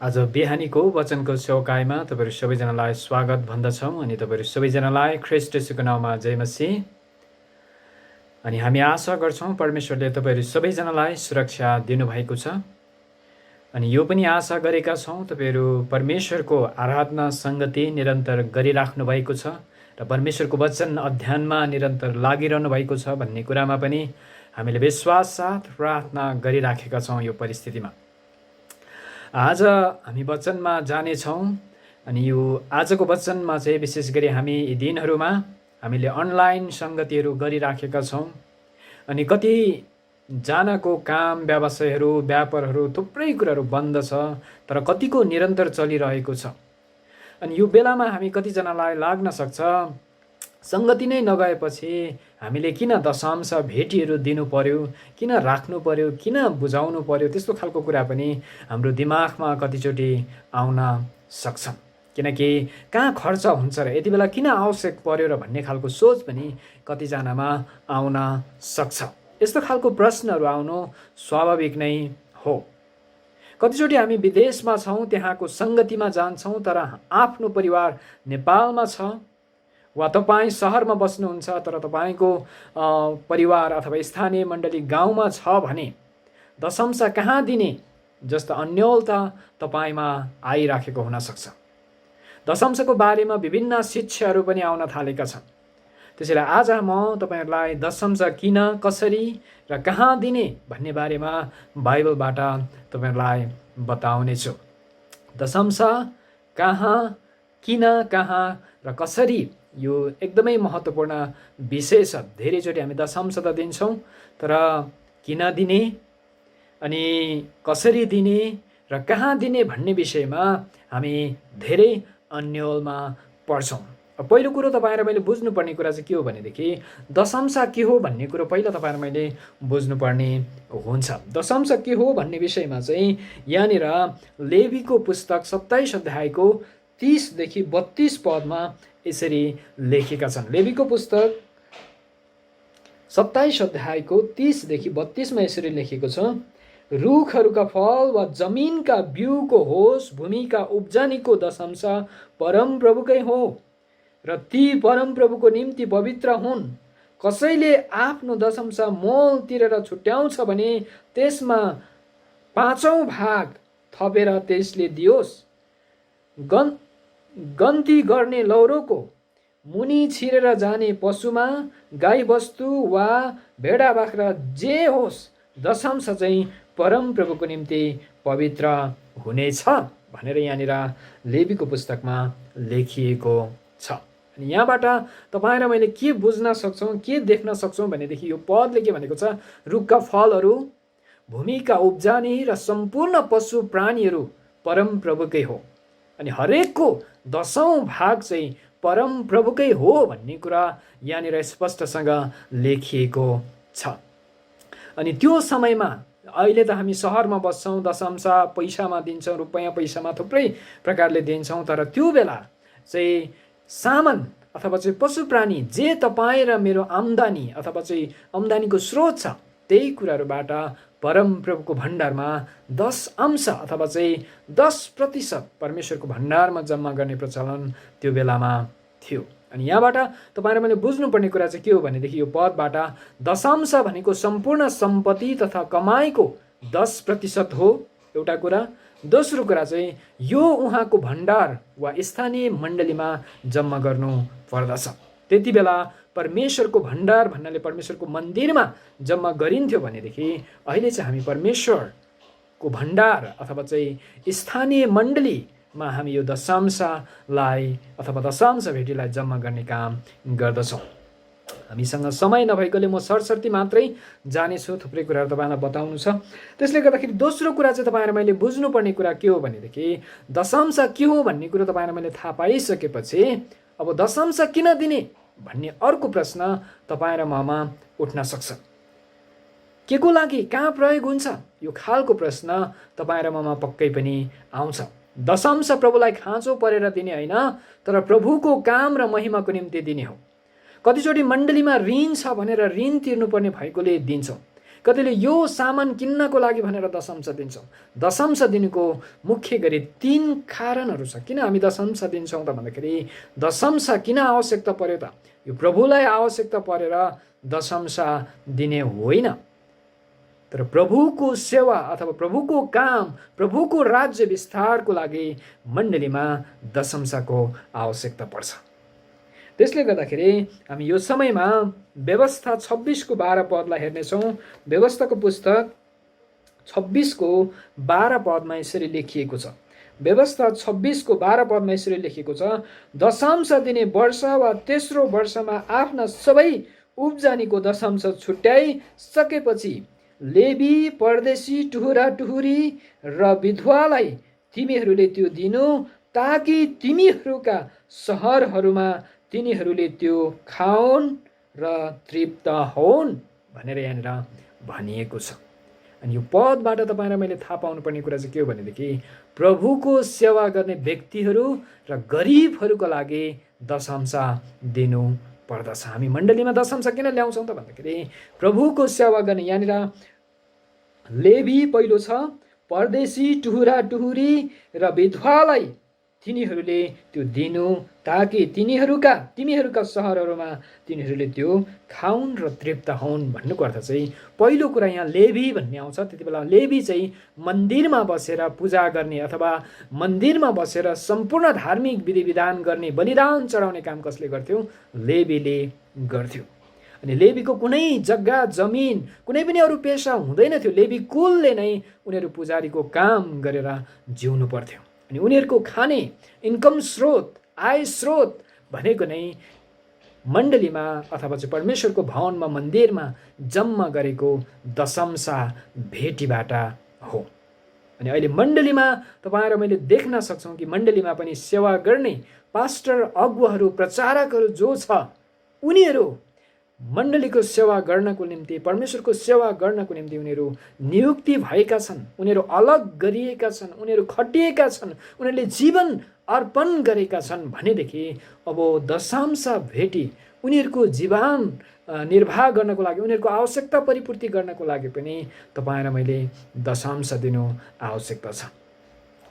आज बिहानीको वचनको चौकाइमा तपाईहरु सबैजनालाई स्वागत भन्दछौँ अनि तपाईहरु सबैजनालाई ख्रीष्ट येशूको नाममा जय मसीह। अनि हामी आशा गर्छौँ परमेश्वरले तपाईहरु सबैजनालाई सुरक्षा दिनुभएको छ। अनि यो पनि आशा गरेका छौँ तपाईहरु परमेश्वरको आराधना संगति निरन्तर गरिराख्नु भएको छ र परमेश्वरको वचन अध्ययनमा निरन्तर लागिरहनु भएको छ भन्ने कुरामा पनि हामीले विश्वास साथ प्रार्थना गरिराखेका छौँ। यो परिस्थितिमा आज हामी वचनमा जानेछौँ अनि यो आजको वचनमा चाहिँ विशेष गरी हामी यी दिनहरूमा हामीले अनलाइन संगतिहरू गरिराखेका छौँ अनि कति जनाको काम व्यवसायहरू व्यापारहरू थुप्रै कुराहरू बन्द छ तर कतिको निरन्तर चलिरहेको छ। अनि यो बेलामा हामी कतिजनालाई लाग्न सक्छ संगति नै नगएपछि हामीले किन दशांश भेटीहरू दिनु पर्यो, किन राख्नु पर्यो, किन बुझाउनु पर्यो, त्यस्तो खालको कुरा पनि हाम्रो दिमागमा कतिचोटि आउन सक्छ। किनकि कहाँ खर्च हुन्छ र यति बेला किन आवश्यक पर्यो र भन्ने खालको सोच पनि कतिजनामा आउन सक्छ। यस्तो खालको प्रश्नहरू आउनु स्वाभाविक नै हो। कतिचोटि हामी विदेशमा छौँ, त्यहाँको संगतिमा जान्छौँ तर आफ्नो परिवार नेपालमा छ वा तपाईँ सहरमा बस्नुहुन्छ तर तपाईको परिवार अथवा स्थानीय मण्डली गाउँमा छ भने दशांश कहाँ दिने जस्तो अन्योलता तपाईमा आइराखेको हुन सक्छ। दशांशको बारेमा विभिन्न शिक्षाहरू पनि आउन थालेका छन्। त्यसैले आज म तपाईहरुलाई दशांश किन, कसरी र कहाँ दिने भन्ने बारेमा बाइबलबाट तपाईहरुलाई बताउने छु। दशांश कहाँ, किन, कहाँ र कसरी यो एकदमै महत्त्वपूर्ण विषय छ। धेरैचोटि हामी दशांश त दिन्छौँ तर किन दिने अनि कसरी दिने र कहाँ दिने भन्ने विषयमा हामी धेरै अन्योलमा पर्छौँ। पहिलो कुरो तपाईहरु मैले बुझ्नुपर्ने कुरा चाहिँ के हो भनेदेखि दशांश के हो भन्ने कुरो पहिला तपाईहरु मैले बुझ्नुपर्ने हुन्छ। दशांश के हो भन्ने विषयमा चाहिँ यहाँनिर लेवीको पुस्तक 27 अध्यायको 30 देखि 32 पदमा यसरी लेखेका छन्। लेवीको पुस्तक 27 अध्यायको 30 देखि 32 मा यसरी लेखेको छ, रुखहरूका फल वा जमिनका बिउको होस्, भूमिका उब्जनीको दशांश परमप्रभुकै हो र ती परमप्रभुको निम्ति पवित्र हुन्। कसैले आफ्नो दशांश मोल तिरेर छुट्याउँछ भने त्यसमा 5औं भाग थपेर त्यसले दियोस्। गन्ती गर्ने लौरोको मुनि छिरेर जाने पशुमा गाई बस्तु वा भेडा बाख्रा जे होस् दशांश चाहिँ परमप्रभुको निम्ति पवित्र हुनेछ भनेर यहाँनिर लेवीको पुस्तकमा लेखिएको छ। अनि यहाँबाट तपाईँ र मैले के बुझ्न सक्छौँ, के देख्न सक्छौँ भनेदेखि यो पदले के भनेको छ, रुखका फलहरू, भूमिका उब्जानी र सम्पूर्ण पशु प्राणीहरू परमप्रभुकै हो अनि हरेकको 10औं भाग चाहिँ परमप्रभुकै हो भन्ने कुरा यहाँनिर स्पष्टसँग लेखिएको छ। अनि त्यो समयमा अहिले त हामी सहरमा बस्छौँ, दशांश पैसामा दिन्छौँ, रुपैयाँ पैसामा थुप्रै प्रकारले दिन्छौँ तर त्यो बेला चाहिँ सामान अथवा चाहिँ पशु प्राणी जे तपाईँ र मेरो आम्दानी अथवा चाहिँ आम्दानीको स्रोत छ त्यही कुराहरूबाट परमप्रभुको भण्डारमा 10% अथवा चाहिँ 10% परमेश्वरको भण्डारमा जम्मा गर्ने प्रचलन त्यो बेलामा थियो। अनि यहाँबाट तपाईँ र मैले बुझ्नुपर्ने कुरा चाहिँ के हो भनेदेखि यो पदबाट दशांश भनेको सम्पूर्ण सम्पत्ति तथा कमाईको 10% हो एउटा कुरा। दोस्रो कुरा चाहिँ यो उहाँको भण्डार वा स्थानीय मण्डलीमा जम्मा गर्नु पर्दछ। त्यति बेला परमेश्वरको भण्डार भन्नाले परमेश्वरको मन्दिरमा जम्मा गरिन्थ्यो भनेदेखि अहिले चाहिँ हामी परमेश्वरको भण्डार अथवा चाहिँ स्थानीय मण्डलीमा हामी यो दशांशलाई अथवा दशांश भेटीलाई जम्मा गर्ने काम गर्दछौँ। हामीसँग समय नभएकोले म सरसर्ती मात्रै जानेछु, थुप्रै कुराहरू तपाईँलाई बताउनु छ। त्यसले गर्दाखेरि दोस्रो कुरा चाहिँ तपाईँ र मैले बुझ्नुपर्ने कुरा के हो भनेदेखि दशांश के हो भन्ने कुरो तपाईँ र मैले थाहा पाइसकेपछि अब दशांश किन दिने भन्ने अर्को प्रश्न तपाईँ र ममा उठ्न सक्छ। के को लागि, कहाँ प्रयोग हुन्छ, यो खालको प्रश्न तपाईँ र ममा पक्कै पनि आउँछ। दशांश प्रभुलाई खाँचो परेर दिने होइन तर प्रभुको काम र महिमाको निम्ति दिने हो। कतिचोटि मण्डलीमा ऋण छ भनेर ऋण तिर्नुपर्ने भएकोले दिन्छौँ, कतिले यो सामान किन्नको लागि भनेर दशंश दिन्छौँ। दशंश दिनुको मुख्य गरी 3 कारणहरू छ। किन हामी दशंश दिन्छौँ त भन्दाखेरि दशंश किन आवश्यकता पर्यो त? यो प्रभुलाई आवश्यकता परेर दशंश दिने होइन, तर प्रभुको सेवा अथवा प्रभुको काम, प्रभुको राज्य विस्तारको लागि मण्डलीमा दशंशको आवश्यकता पर्छ। त्यसले गर्दाखेरि हामी यो समयमा व्यवस्था 26 को 12 पदलाई हेर्नेछौँ। व्यवस्थाको पुस्तक 26 को 12 पदमा यसरी लेखिएको छ। व्यवस्था 26 को 12 पदमा यसरी लेखिएको छ, दशंश दिने वर्ष वा तेस्रो वर्षमा आफ्ना सबै उब्जनीको दशंश छुट्याइ सकेपछि लेवी, परदेशी, टुहुरा टुहुरी र विधवालाई तिमीहरूले त्यो दिनु, ताकि तिमीहरूका सहरहरूमा तिनीहरूले त्यो खाउन् र तृप्त होन् भनेर यहाँनिर भनिएको छ। अनि यो पदबाट तपाईँलाई मैले थाहा पाउनुपर्ने कुरा चाहिँ के हो भनेदेखि प्रभुको सेवा गर्ने व्यक्तिहरू र गरिबहरूको लागि दशंश दिनु पर्दछ। हामी मण्डलीमा दशंश किन ल्याउँछौँ त भन्दाखेरि प्रभुको सेवा गर्ने, यहाँनिर लेवी पहिलो छ, परदेशी, टुहुरा टुहुरी र विधवालाई तिनीहरूले त्यो दिनु, ताकि तिमीहरूका सहरहरूमा तिनीहरूले त्यो खाउन् र तृप्त होन् भन्नुको अर्थ चाहिँ पहिलो कुरा यहाँ लेवी भन्ने आउँछ। त्यति बेला लेवी चाहिँ मन्दिरमा बसेर पूजा गर्ने अथवा मन्दिरमा बसेर सम्पूर्ण धार्मिक विधि विधान गर्ने, बलिदान चढाउने काम कसले गर्थ्यो? लेवीले गर्थ्यो। अनि लेवीको कुनै जग्गा, जमिन, कुनै पनि अरू पेसा हुँदैन थियो। लेवी कुलले नै उनीहरू पुजारीको काम गरेर जिउनु पर्थ्यो। अनि उनीहरूको खाने इन्कम स्रोत, आय स्रोत भनेको नै मण्डलीमा अथवा चाहिँ परमेश्वरको भवनमा, मन्दिरमा जम्मा गरेको दशंश भेटीबाट हो। अनि अहिले मण्डलीमा तपाईँ र मैले देख्न सक्छौँ कि मण्डलीमा पनि सेवा गर्ने पास्टर, अगुवाहरू, प्रचारकहरू जो छ, उनीहरू मण्डलीको सेवा गर्नको निम्ति, परमेश्वरको सेवा गर्नको निम्ति उनीहरू नियुक्ति भएका छन्, उनीहरू अलग गरिएका छन्, उनीहरू खटिएका छन्, उनीहरूले जीवन अर्पण गरेका छन् भनेदेखि अब दशंश भेटी उनीहरूको जीवन निर्वाह गर्नको लागि, उनीहरूको आवश्यकता परिपूर्ति गर्नको लागि पनि तपाईँ र मैले दशंश दिनु आवश्यकता छ।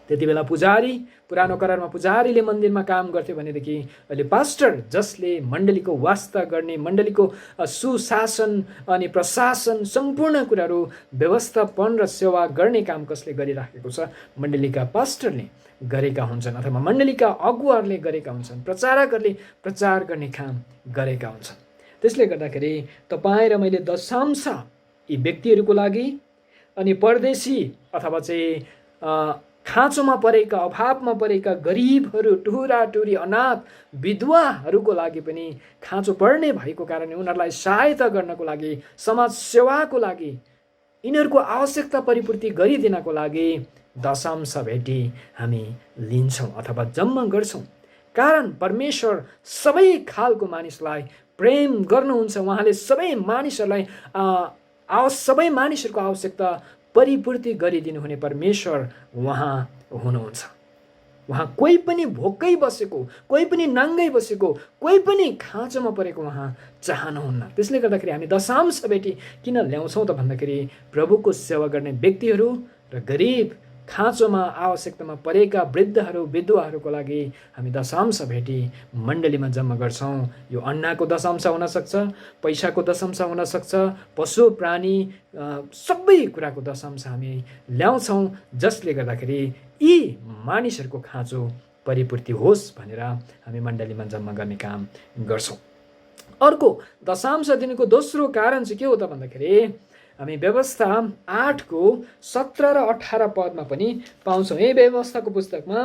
त्यति बेला पुजारी, पुरानो करारमा पुजारीले मन्दिरमा काम गर्थ्यो भनेदेखि अहिले पास्टर जसले मण्डलीको वास्ता गर्ने, मण्डलीको सुशासन अनि प्रशासन सम्पूर्ण कुराहरू व्यवस्थापन र सेवा गर्ने काम कसले गरिराखेको छ? मण्डलीका पास्टरले गरेका हुन्छन् अथवा मण्डलीका अगुवाहरूले गरेका हुन्छन्, प्रचारकहरूले प्रचार गर्ने काम गरेका हुन्छन्। त्यसले गर्दाखेरि तपाईँ र मैले दशंश यी व्यक्तिहरूको लागि अनि परदेशी अथवा चाहिँ खाँचोमा परेका, अभावमा परेका गरिबहरू, टुहुरा टुहुरी, अनाथ, विधवाहरूको लागि पनि खाँचो पर्ने भएको कारणले उनीहरूलाई सहायता गर्नको लागि, समाज सेवाको लागि, यिनीहरूको आवश्यकता परिपूर्ति गरिदिनको लागि दशंश भेटी हामी लिन्छौँ अथवा जम्मा गर्छौँ। कारण परमेश्वर सबै खालको मानिसलाई प्रेम गर्नुहुन्छ। उहाँले सबै मानिसहरूको आवश्यकता परिपूर्ति गरिदिनु हुने परमेश्वर उहाँ हुनुहुन्छ। उहाँ कोही पनि भोकै बसेको, कोही पनि नाङ्गै बसेको, कोही पनि खाँचोमा परेको उहाँ चाहनुहुन्न। त्यसले गर्दाखेरि हामी दशंश भेटी किन ल्याउँछौँ त भन्दाखेरि प्रभुको सेवा गर्ने व्यक्तिहरू र गरिब, खाँचोमा आवश्यकतामा परेका वृद्धहरू, विधवाहरूको लागि हामी दशंश भेटी मण्डलीमा जम्मा गर्छौँ। यो अन्नको दशंश हुनसक्छ, पैसाको दशंश हुनसक्छ, पशु प्राणी सबै कुराको दशंश हामी ल्याउँछौँ, जसले गर्दाखेरि यी मानिसहरूको खाँचो परिपूर्ति होस् भनेर हामी मण्डलीमा जम्मा गर्ने काम गर्छौँ। अर्को दशंश दिनुको दोस्रो कारण चाहिँ के हो त भन्दाखेरि हामी व्यवस्था 8 को 17 र 18 पदमा पनि पाउँछौँ। यही व्यवस्थाको पुस्तकमा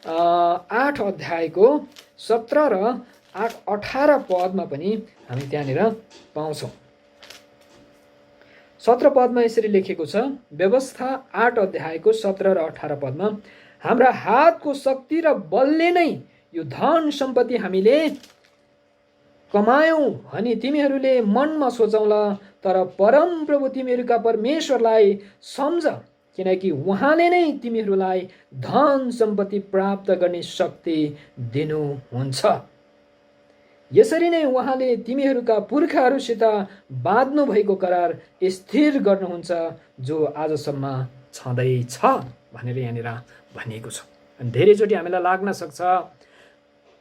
8 अध्यायको 17 र 18 पदमा पनि हामी त्यहाँनिर पाउँछौँ। 17 पदमा यसरी लेखेको छ, व्यवस्था 8 अध्यायको 17 र 18 पदमा, हाम्रा हातको शक्ति र बलले नै यो धन सम्पत्ति हामीले कमायौँ भनी तिमीहरूले मनमा सोचौँला, तर परम प्रभु तिमीहरूका परमेश्वरलाई सम्झ, किनकि उहाँले नै तिमीहरूलाई धन सम्पत्ति प्राप्त गर्ने शक्ति दिनुहुन्छ। यसरी नै उहाँले तिमीहरूका पुर्खाहरूसित बाँध्नु भएको करार स्थिर गर्नुहुन्छ जो आजसम्म छँदैछ भनेर यहाँनिर भनिएको छ। अनि धेरैचोटि हामीलाई लाग्न सक्छ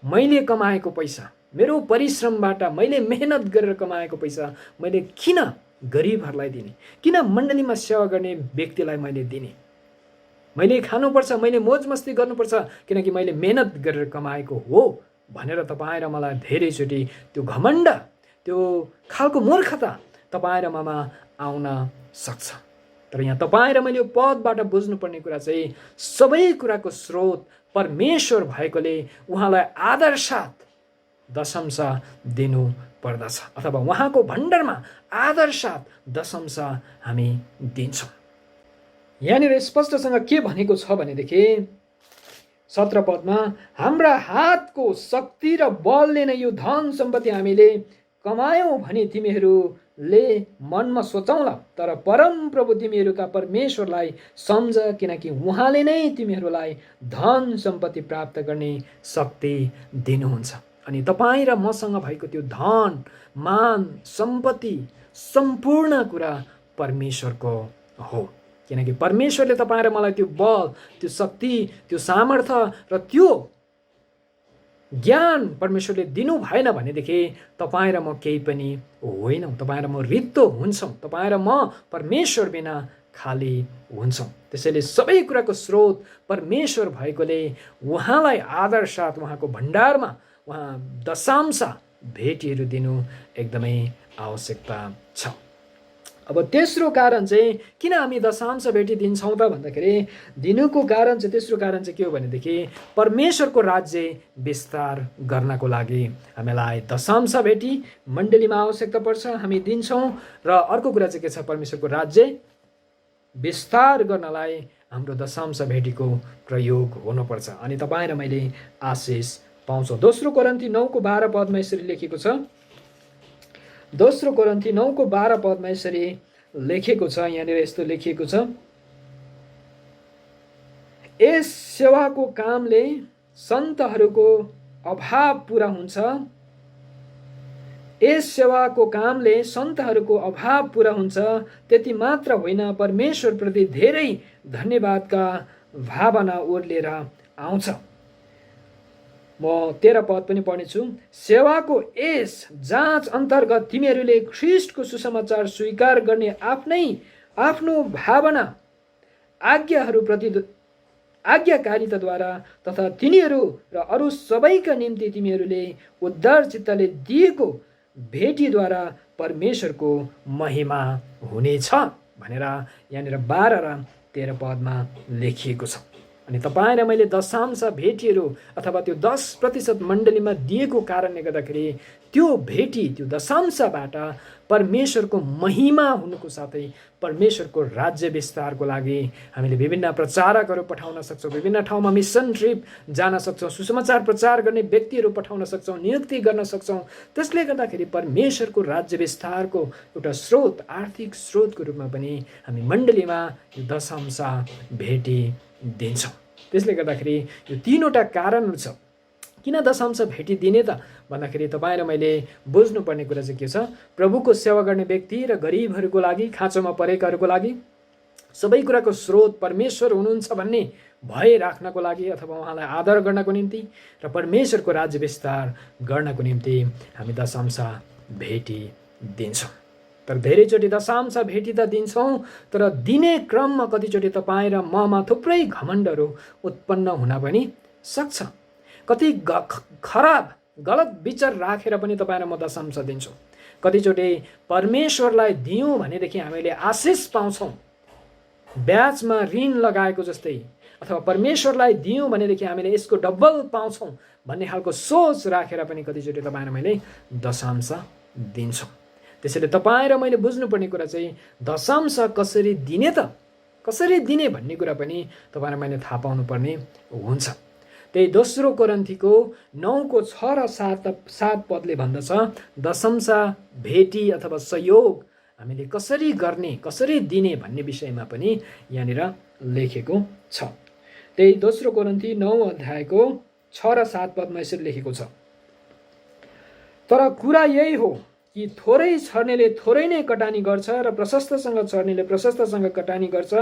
मैले कमाएको पैसा, मेरो परिश्रमबाट मैले मेहनत गरेर कमाएको पैसा मैले किन गरिबहरूलाई दिने, किन मण्डलीमा सेवा गर्ने व्यक्तिलाई मैले दिने, मैले खानुपर्छ, मैले मोज मस्ती गर्नुपर्छ किनकि मैले मेहनत गरेर कमाएको हो भनेर तपाईँ र मलाई धेरैचोटि त्यो घमण्ड, त्यो खालको मूर्खता तपाईँ र ममा आउन सक्छ। तर यहाँ तपाईँ र मैले यो पदबाट बुझ्नुपर्ने कुरा चाहिँ सबै कुराको स्रोत परमेश्वर भएकोले उहाँलाई आदरसाथ दशंश दिनु पर्दछ, अथवा उहाँको भण्डारमा आदरसाथ दशंश हामी दिन्छौँ। यहाँनिर स्पष्टसँग के भनेको छ भनेदेखि 17 पदमा हाम्रा हातको शक्ति र बलले नै यो धन सम्पत्ति हामीले कमायौँ भने तिमीहरूले मनमा सोचौँला, तर परम प्रभु तिमीहरूका परमेश्वरलाई सम्झ किनकि उहाँले नै तिमीहरूलाई धन सम्पत्ति प्राप्त गर्ने शक्ति दिनुहुन्छ। अनि तपाईँ र मसँग भएको त्यो धन, मान, सम्पत्ति सम्पूर्ण कुरा परमेश्वरको हो, किनकि परमेश्वरले तपाईँ र मलाई त्यो बल, त्यो शक्ति, त्यो सामर्थ्य र त्यो ज्ञान परमेश्वरले दिनु भएन भनेदेखि तपाईँ र म केही पनि होइनौँ, तपाईँ र म रित्तो हुन्छौँ, तपाईँ र म परमेश्वर बिना खाली हुन्छौँ। त्यसैले सबै कुराको स्रोत परमेश्वर भएकोले उहाँलाई आदर साथ उहाँको भण्डारमा उहाँ दशांश भेटीहरू दिनु एकदमै आवश्यकता छ। अब तेस्रो कारण चाहिँ किन हामी दशांश भेटी दिन्छौँ त भन्दाखेरि दिनुको कारण चाहिँ, तेस्रो कारण चाहिँ के हो भनेदेखि परमेश्वरको राज्य विस्तार गर्नको लागि हामीलाई दशांश भेटी मण्डलीमा आवश्यकता पर्छ, हामी दिन्छौँ। र अर्को कुरा चाहिँ के छ, परमेश्वरको राज्य विस्तार गर्नलाई हाम्रो दशांश भेटीको प्रयोग हुनुपर्छ अनि तपाईँ र मैले आशिष पाउँछौँ। दोस्रो कोरिन्थी 9:12 पदमा यसरी लेखेको छ, दोस्रो कोरिन्थी 9:12 पदमा यसरी लेखेको छ, यहाँनिर यस्तो लेखिएको छ, यस सेवाको कामले सन्तहरूको अभाव पुरा हुन्छ, यस सेवाको कामले सन्तहरूको अभाव पुरा हुन्छ, त्यति मात्र होइन परमेश्वरप्रति धेरै धन्यवादका भावना ओर्लिएर आउँछ। म 13 पद पनि पढ्नेछु। सेवाको यस जाँच अन्तर्गत तिमीहरूले ख्रीष्टको सुसमाचार स्वीकार गर्ने आफ्नो भावना आज्ञाहरूप्रति आज्ञाकारिताद्वारा तथा तिनीहरू र अरू सबैका निम्ति तिमीहरूले उद्धार चित्तले दिएको भेटीद्वारा परमेश्वरको महिमा हुनेछ भनेर यहाँनिर 12 र 13 पदमा लेखिएको छ। अनि तपाईँ र मैले दशांश भेटीहरू अथवा त्यो 10% मण्डलीमा दिएको कारणले गर्दाखेरि त्यो भेटी, त्यो दशांशबाट परमेश्वरको महिमा हुनुको साथै परमेश्वरको राज्य विस्तारको लागि हामीले विभिन्न प्रचारकहरू पठाउन सक्छौँ, विभिन्न ठाउँमा मिसन ट्रिप जान सक्छौँ, सुसमाचार प्रचार गर्ने व्यक्तिहरू पठाउन सक्छौँ, नियुक्ति गर्न सक्छौँ। त्यसले गर्दाखेरि परमेश्वरको राज्य विस्तारको एउटा स्रोत, आर्थिक स्रोतको रूपमा पनि हामी मण्डलीमा यो दशांश भेटी दिन्छौँ। त्यसले गर्दाखेरि यो तीनवटा कारणहरू छ किन दशांश भेटी दिने त भन्दाखेरि तपाईँ र मैले बुझ्नुपर्ने कुरा चाहिँ के छ, प्रभुको सेवा गर्ने व्यक्ति र गरिबहरूको लागि, खाँचोमा परेकाहरूको लागि सबै कुराको स्रोत परमेश्वर हुनुहुन्छ भन्ने भय राख्नको लागि अथवा उहाँलाई आदर गर्नको निम्ति र परमेश्वरको राज्य विस्तार गर्नको निम्ति हामी दशांश भेटी दिन्छौँ। तर धेरैचोटि दशांश भेटी त दिन्छौँ, तर दिने क्रममा कतिचोटि तपाईँ र ममा थुप्रै घमण्डहरू उत्पन्न हुन पनि सक्छ। कति खराब गलत विचार राखेर पनि तपाईँ र म दशांश दिन्छौँ। कतिचोटि परमेश्वरलाई दियौँ भनेदेखि हामीले आशिष पाउँछौँ, ब्याजमा ऋण लगाएको जस्तै, अथवा परमेश्वरलाई दियौँ भनेदेखि हामीले यसको डबल पाउँछौँ भन्ने खालको सोच राखेर पनि कतिचोटि तपाईँ र मैले दशांश दिन्छौँ। त्यसैले तपाईँ र मैले बुझ्नुपर्ने कुरा चाहिँ दशांश कसरी दिने त, कसरी दिने भन्ने कुरा पनि तपाईँ र मैले थाहा पाउनुपर्ने हुन्छ। त्यही दोस्रो कोरिन्थीको 9:6 र 7 पदले भन्दछ दशांश भेटी अथवा सहयोग हामीले कसरी गर्ने, कसरी दिने भन्ने विषयमा पनि यहाँनिर लेखेको छ। त्यही दोस्रो कोरिन्थी 9 अध्यायको 6 र 7 पदमा यसरी लेखेको छ, तर कुरा यही हो कि थोरै छर्नेले थोरै नै कटानी गर्छ र प्रशस्तसँग छर्नेले प्रशस्तसँग कटानी गर्छ।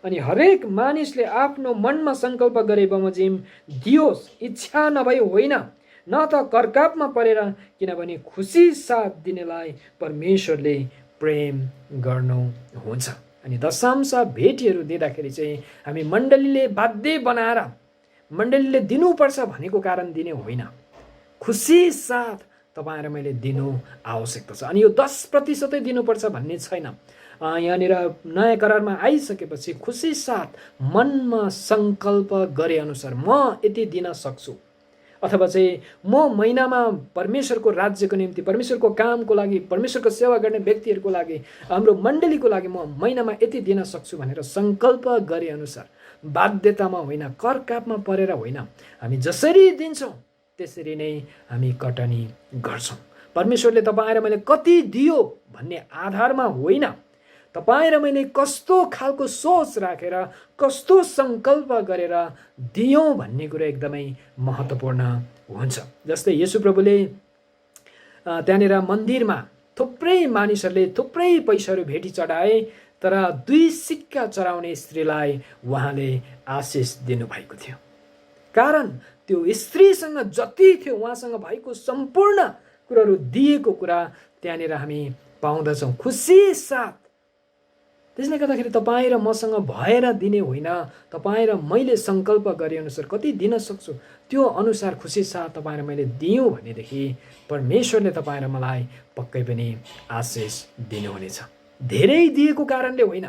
अनि हरेक मानिसले आफ्नो मनमा सङ्कल्प गरे बमोजिम दियोस्, इच्छा नभई होइन, न त करकापमा परेर, किनभने खुसी साथ दिनेलाई परमेश्वरले प्रेम गर्नुहुन्छ। अनि दशांश भेटीहरू दिँदाखेरि चाहिँ हामी मण्डलीले बाध्य बनाएर मण्डलीले दिनुपर्छ भनेको कारण दिने होइन, खुसी साथ तपाईँ र मैले दिनु आवश्यकता छ। अनि यो 10% दिनुपर्छ भन्ने छैन। यहाँनिर नयाँ करारमा आइसकेपछि खुसी साथ मनमा सङ्कल्प गरे अनुसार म यति दिन सक्छु, अथवा चाहिँ म महिनामा परमेश्वरको राज्यको निम्ति, परमेश्वरको कामको लागि, परमेश्वरको सेवा गर्ने व्यक्तिहरूको लागि, हाम्रो मण्डलीको लागि म महिनामा यति दिन सक्छु भनेर सङ्कल्प गरे अनुसार, बाध्यतामा होइन, करकापमा परेर होइन, हामी जसरी दिन्छौँ त्यसरी नै हामी कटनी गर्छौँ। परमेश्वरले तपाईँ र मैले कति दियो भन्ने आधारमा होइन, तपाईँ र मैले कस्तो खालको सोच राखेर, कस्तो सङ्कल्प गरेर दियौँ भन्ने कुरा एकदमै महत्त्वपूर्ण हुन्छ। जस्तै येशू प्रभुले त्यहाँनिर मन्दिरमा थुप्रै मानिसहरूले थुप्रै पैसाहरू भेटी चढाए, तर 2 सिक्का चढाउने स्त्रीलाई उहाँले आशिष दिनुभएको थियो। कारण त्यो स्त्रीसँग जति थियो, उहाँसँग भएको सम्पूर्ण कुराहरू दिएको कुरा त्यहाँनिर हामी पाउँदछौँ खुसी साथ। त्यसले गर्दाखेरि तपाईँ र मसँग भएर दिने होइन, तपाईँ र मैले सङ्कल्प गरे अनुसार कति दिन सक्छु त्यो अनुसार खुसी साथ तपाईँ र मैले दियौँ भनेदेखि परमेश्वरले तपाईँ र मलाई पक्कै पनि आशिष दिनुहुनेछ। धेरै दिएको कारणले होइन,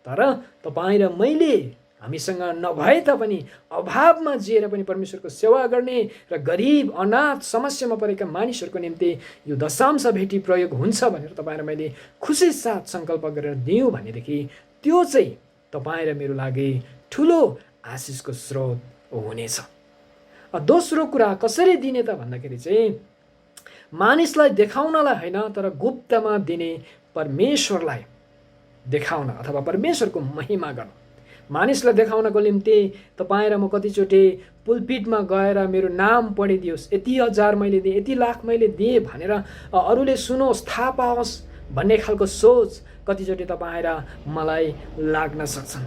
तर तपाईँ र मैले हामीसँग नभए तापनि अभावमा जिएर पनि परमेश्वरको सेवा गर्ने र गरिब, अनाथ, समस्यामा परेका मानिसहरूको निम्ति यो दशांश भेटी प्रयोग हुन्छ भनेर तपाईँ र मैले खुसी साथ सङ्कल्प गरेर दियौँ भनेदेखि त्यो चाहिँ तपाईँ र मेरो लागि ठुलो आशिषको स्रोत हुनेछ। दोस्रो कुरा कसरी दिने त भन्दाखेरि चाहिँ मानिसलाई देखाउनलाई होइन, तर गुप्तमा दिने, परमेश्वरलाई देखाउन अथवा परमेश्वरको महिमा गर्न। मानिसलाई देखाउनको निम्ति तपाईँ र म कतिचोटि पुलपिटमा गएर मेरो नाम पढिदियोस्, यति हजार मैले दिएँ, यति लाख मैले दिएँ भनेर अरूले सुनोस्, थाहा पाओस् भन्ने खालको सोच कतिचोटि तपाईँ र मलाई लाग्न सक्छन्।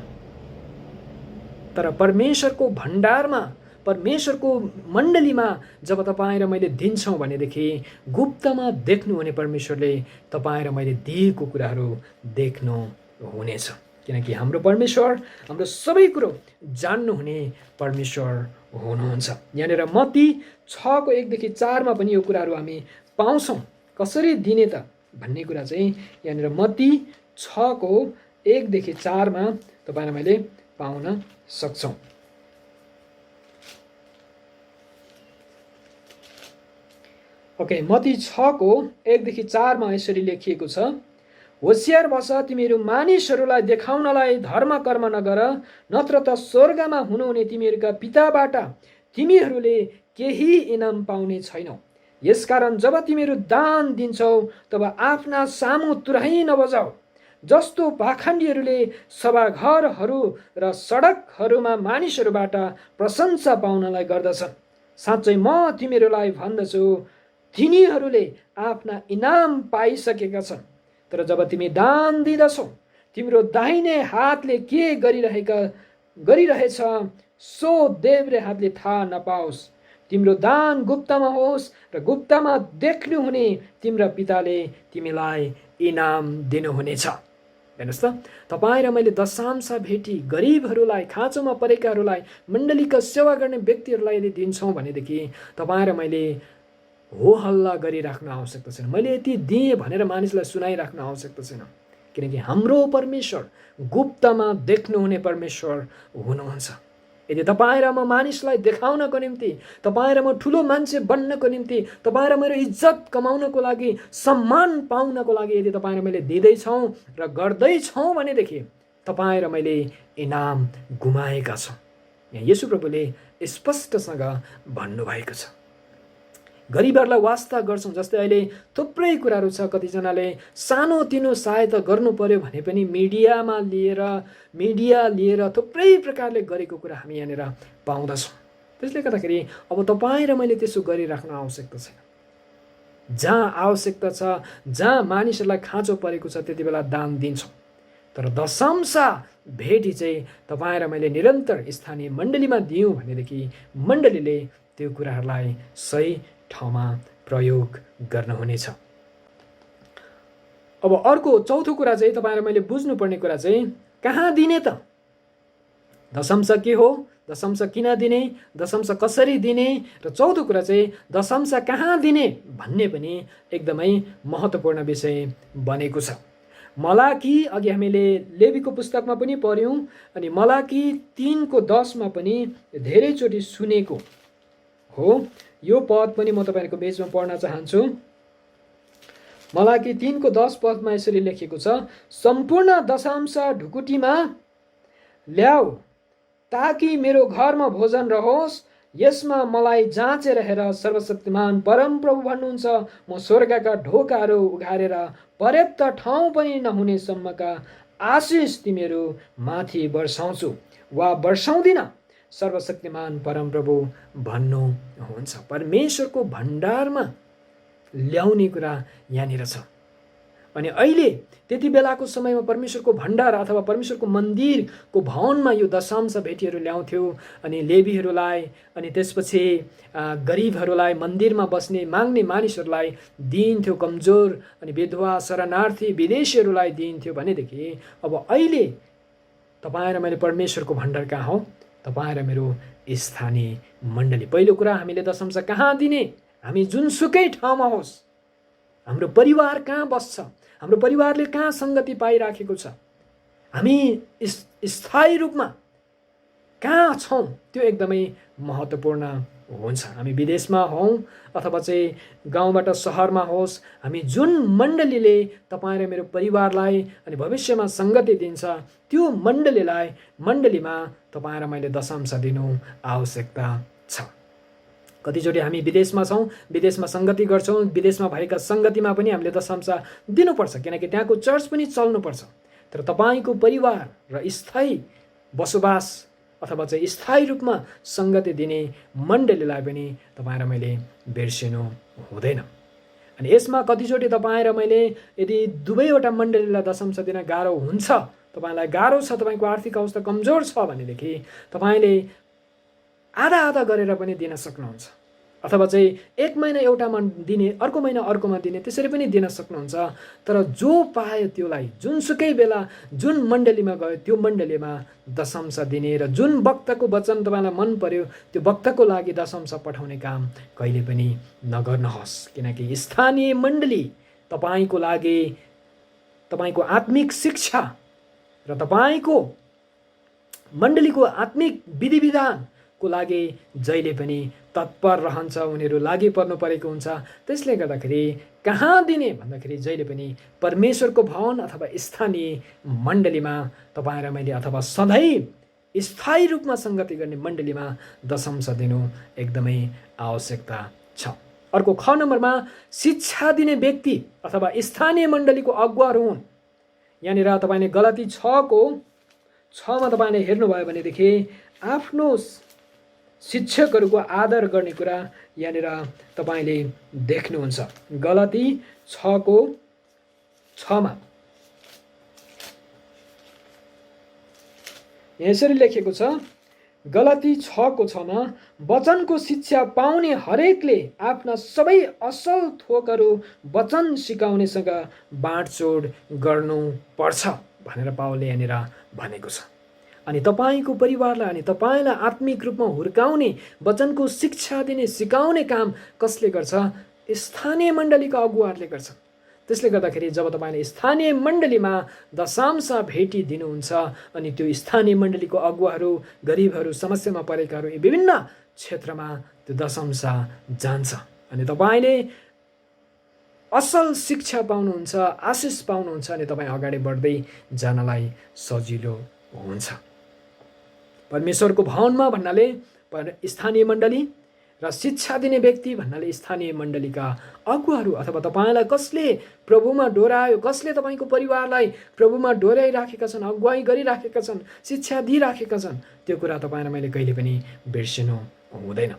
तर परमेश्वरको भण्डारमा, परमेश्वरको मण्डलीमा जब तपाईँ र मैले दिन्छौँ भनेदेखि गुप्तमा देख्नुहुने परमेश्वरले तपाईँ र मैले दिएको कुराहरू देख्नु हुनेछ। किनकि हाम्रो परमेश्वर हाम्रो सबै कुरो जान्नुहुने परमेश्वर हुनुहुन्छ। यहाँनिर मत्ती 6:1-4 पनि यो कुराहरू हामी पाउँछौँ। कसरी दिने त भन्ने कुरा चाहिँ यहाँनिर मत्ती 6:1-4 तपाईँ र मैले पाउन सक्छौँ। ओके, मत्ती 6:1-4 यसरी लेखिएको छ, होसियार बस, तिमीहरू मानिसहरूलाई देखाउनलाई धर्म कर्म नगर, नत्र त स्वर्गमा हुनुहुने तिमीहरूका पिताबाट तिमीहरूले केही इनाम पाउने छैनौ। यसकारण जब तिमीहरू दान दिन्छौ तब आफ्ना सामु तुरही नबजाऊ, जस्तो पाखण्डीहरूले सभाघरहरू र सडकहरूमा मानिसहरूबाट प्रशंसा पाउनलाई गर्दछन्। साँच्चै म तिमीहरूलाई भन्दछु, तिनीहरूले आफ्ना इनाम पाइसकेका छन्। तर जब तिमी दान दिँदछौ, तिम्रो दाहिने हातले के गरिरहेछ सो देब्रे हातले थाहा नपाओस्। तिम्रो दान गुप्तमा होस् र गुप्तमा देख्नुहुने तिम्रा पिताले तिमीलाई इनाम दिनुहुनेछ। हेर्नुहोस् त, तपाईँ र मैले दशांश भेटी गरिबहरूलाई, खाँचोमा परेकाहरूलाई, मण्डलीका सेवा गर्ने व्यक्तिहरूलाई यदि दिन्छौँ भनेदेखि तपाईँ र मैले हो हल्ला गरिराख्नु आवश्यकता छैन, मैले यति दिएँ भनेर मानिसलाई सुनाइराख्नु आवश्यकता छैन। किनकि हाम्रो परमेश्वर गुप्तमा देख्नुहुने परमेश्वर हुनुहुन्छ। यदि तपाईँ र म मानिसलाई देखाउनको निम्ति, तपाईँ र म ठुलो मान्छे बन्नको निम्ति, तपाईँ र मेरो इज्जत कमाउनको लागि, सम्मान पाउनको लागि यदि तपाईँ र मैले दिँदैछौँ र गर्दैछौँ भनेदेखि तपाईँ र मैले इनाम गुमाएका छौँ। यहाँ येशू प्रभुले स्पष्टसँग भन्नुभएको छ। गरिबहरूलाई वास्ता गर्छौँ। जस्तै अहिले थुप्रै कुराहरू छ, कतिजनाले सानो तिनो सहायता गर्नु पर्यो भने पनि मिडिया लिएर थुप्रै प्रकारले गरेको कुरा हामी यहाँनिर पाउँदछौँ। त्यसले गर्दाखेरि अब तपाईँ र मैले त्यसो गरिराख्नु आवश्यकता छैन। जहाँ आवश्यकता छ, जहाँ मानिसहरूलाई खाँचो परेको छ, त्यति बेला दान दिन्छौँ। तर दशंश भेटी चाहिँ तपाईँ र मैले निरन्तर स्थानीय मण्डलीमा दियौँ भनेदेखि मण्डलीले त्यो कुराहरूलाई सही ठाउँमा प्रयोग गर्नुहुनेछ। अब अर्को चौथो कुरा चाहिँ तपाईँ र मैले बुझ्नुपर्ने कुरा चाहिँ कहाँ दिने त? दशंश के हो, दशंश किन दिने, दशंश कसरी दिने, र चौथो कुरा चाहिँ दशंश कहाँ दिने भन्ने पनि एकदमै महत्त्वपूर्ण विषय बनेको छ। मलाकी अघि हामीले लेवीको पुस्तकमा पनि पढ्यौँ अनि मलाकी 3:10 पनि धेरैचोटि सुनेको हो। यो पद पनि म तपाईँहरूको बीचमा पढ्न चाहन्छु। मलाकी 3:10 पदमा यसरी लेखेको छ, सम्पूर्ण दशंश ढुकुटीमा ल्याऊ ताकि मेरो घरमा भोजन रहोस्। यसमा मलाई जाँचेर हेर, सर्वशक्तिमान परमप्रभु भन्नुहुन्छ, म स्वर्गका ढोकाहरू उघारेर पर्याप्त ठाउँ पनि नहुनेसम्मका आशिष तिमीहरू माथि वर्षाउँछु वा वर्षाउँदिन, सर्वशक्तिमान परमप्रभु भन्नुहुन्छ। परमेश्वरको भण्डारमा ल्याउने कुरा यहाँनिर छ। अनि अहिले त्यति बेलाको समयमा परमेश्वरको भण्डार अथवा परमेश्वरको मन्दिरको भवनमा यो दशंश भेटीहरू ल्याउँथ्यो अनि लेवीहरूलाई अनि त्यसपछि गरिबहरूलाई, मन्दिरमा बस्ने माग्ने मानिसहरूलाई दिइन्थ्यो, कमजोर अनि विधवा, शरणार्थी, विदेशीहरूलाई दिइन्थ्यो भनेदेखि अब अहिले तपाईँ र मैले परमेश्वरको भण्डार कहाँ हो? तपाईँ र मेरो स्थानीय मण्डली। पहिलो कुरा हामीले दशंश कहाँ दिने? हामी जुनसुकै ठाउँमा होस्, हाम्रो परिवार कहाँ बस्छ, हाम्रो परिवारले कहाँ सङ्गति पाइराखेको छ, हामी स्थायी रूपमा कहाँ छौँ, त्यो एकदमै महत्त्वपूर्ण हुन्छ। हामी विदेशमा हौँ अथवा चाहिँ गाउँबाट सहरमा होस्, हामी जुन मण्डलीले तपाईँ र मेरो परिवारलाई अनि भविष्यमा सङ्गति दिन्छ त्यो मण्डलीमा तपाईँ र मैले दशंश दिनु आवश्यकता छ। कतिचोटि हामी विदेशमा छौँ, विदेशमा सङ्गति गर्छौँ, विदेशमा भएका सङ्गतिमा पनि हामीले दशंश दिनुपर्छ किनकि त्यहाँको चर्च पनि चल्नुपर्छ। तर तपाईँको परिवार र स्थायी बसोबास अथवा चाहिँ स्थायी रूपमा सङ्गति दिने मण्डलीलाई पनि तपाईँ र मैले बिर्सिनु हुँदैन। अनि यसमा कतिचोटि तपाईँ र मैले यदि दुवैवटा मण्डलीलाई दशंश दिन गाह्रो हुन्छ, तपाईँलाई गाह्रो छ, तपाईँको आर्थिक अवस्था कमजोर छ भनेदेखि तपाईँले आधा आधा गरेर पनि दिन सक्नुहुन्छ अथवा चाहिँ एक महिना एउटामा दिने, अर्को महिना अर्कोमा दिने, त्यसरी पनि दिन सक्नुहुन्छ। तर जो पायो त्योलाई जुनसुकै बेला जुन मण्डलीमा गयो त्यो मण्डलीमा दशंश दिने र जुन वक्ताको वचन तपाईँलाई मन पर्यो त्यो वक्ताको लागि दशंश पठाउने काम कहिले पनि नगर्नुहोस् किनकि स्थानीय मण्डली तपाईँको लागि, तपाईँको आत्मिक शिक्षा र तपाईँको मण्डलीको आत्मिक विधि विधानको लागि जहिले पनि तत्पर रहन्छ, उनीहरू लागि पर्नु परेको हुन्छ। त्यसले गर्दाखेरि कहाँ दिने भन्दाखेरि जहिले पनि परमेश्वरको भवन अथवा स्थानीय मण्डलीमा तपाईँ र मैले अथवा सधैँ स्थायी रूपमा सङ्गति गर्ने मण्डलीमा दशंश दिनु एकदमै आवश्यकता छ। अर्को ख नम्बरमा शिक्षा दिने व्यक्ति अथवा स्थानीय मण्डलीको अगुवाहरू हुन्। यहाँनिर तपाईँले गलाती 6:6 तपाईँले हेर्नुभयो भनेदेखि आफ्नो शिक्षकहरूको आदर गर्ने कुरा यहाँनिर तपाईँले देख्नुहुन्छ। गलाती 6:6 यसरी लेखेको छ, गलाती 6:6 वचनको शिक्षा पाउने हरेकले आफ्ना सबै असल थोकहरू वचन सिकाउनेसँग बाँडचोड गर्नुपर्छ भनेर पावलले यहाँनिर भनेको छ। अनि तपाईँको परिवारलाई अनि तपाईँलाई आत्मिक रूपमा हुर्काउने, वचनको शिक्षा दिने, सिकाउने काम कसले गर्छ? स्थानीय मण्डलीका अगुवाहरूले गर्छ। त्यसले गर्दाखेरि जब तपाईँले स्थानीय मण्डलीमा दशंश भेटी दिनुहुन्छ अनि त्यो स्थानीय मण्डलीको अगुवाहरू, गरिबहरू, समस्यामा परेकाहरू विभिन्न क्षेत्रमा त्यो दशंश जान्छ अनि तपाईँले असल शिक्षा पाउनुहुन्छ, आशिष पाउनुहुन्छ अनि तपाईँ अगाडि बढ्दै जानलाई सजिलो हुन्छ। परमेश्वरको भवनमा भन्नाले स्थानीय मण्डली र शिक्षा दिने व्यक्ति भन्नाले स्थानीय मण्डलीका अगुवाहरू अथवा तपाईँलाई कसले प्रभुमा डोरायो, कसले तपाईँको परिवारलाई प्रभुमा डोराइराखेका छन्, अगुवाई गरिराखेका छन्, शिक्षा दिइराखेका छन्, त्यो कुरा तपाईँ र मैले कहिले पनि बिर्सिनु हुँदैन।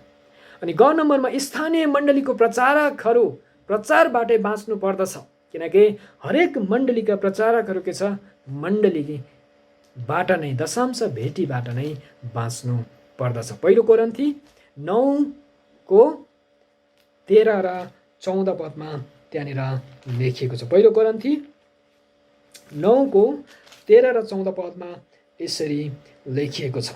अनि ग नम्बरमा स्थानीय मण्डलीको प्रचारकहरू प्रचारबाटै बाँच्नु पर्दछ। किनकि हरेक मण्डलीका प्रचारकहरू के छ, मण्डलीबाट नै, दशांश भेटीबाट नै बाँच्नु पर्दछ। 1 कोरिन्थी 9 को 13 र 14 पदमा त्यहाँनिर लेखिएको छ। 1 कोरिन्थी 9 को 13 र 14 पदमा यसरी लेखिएको छ,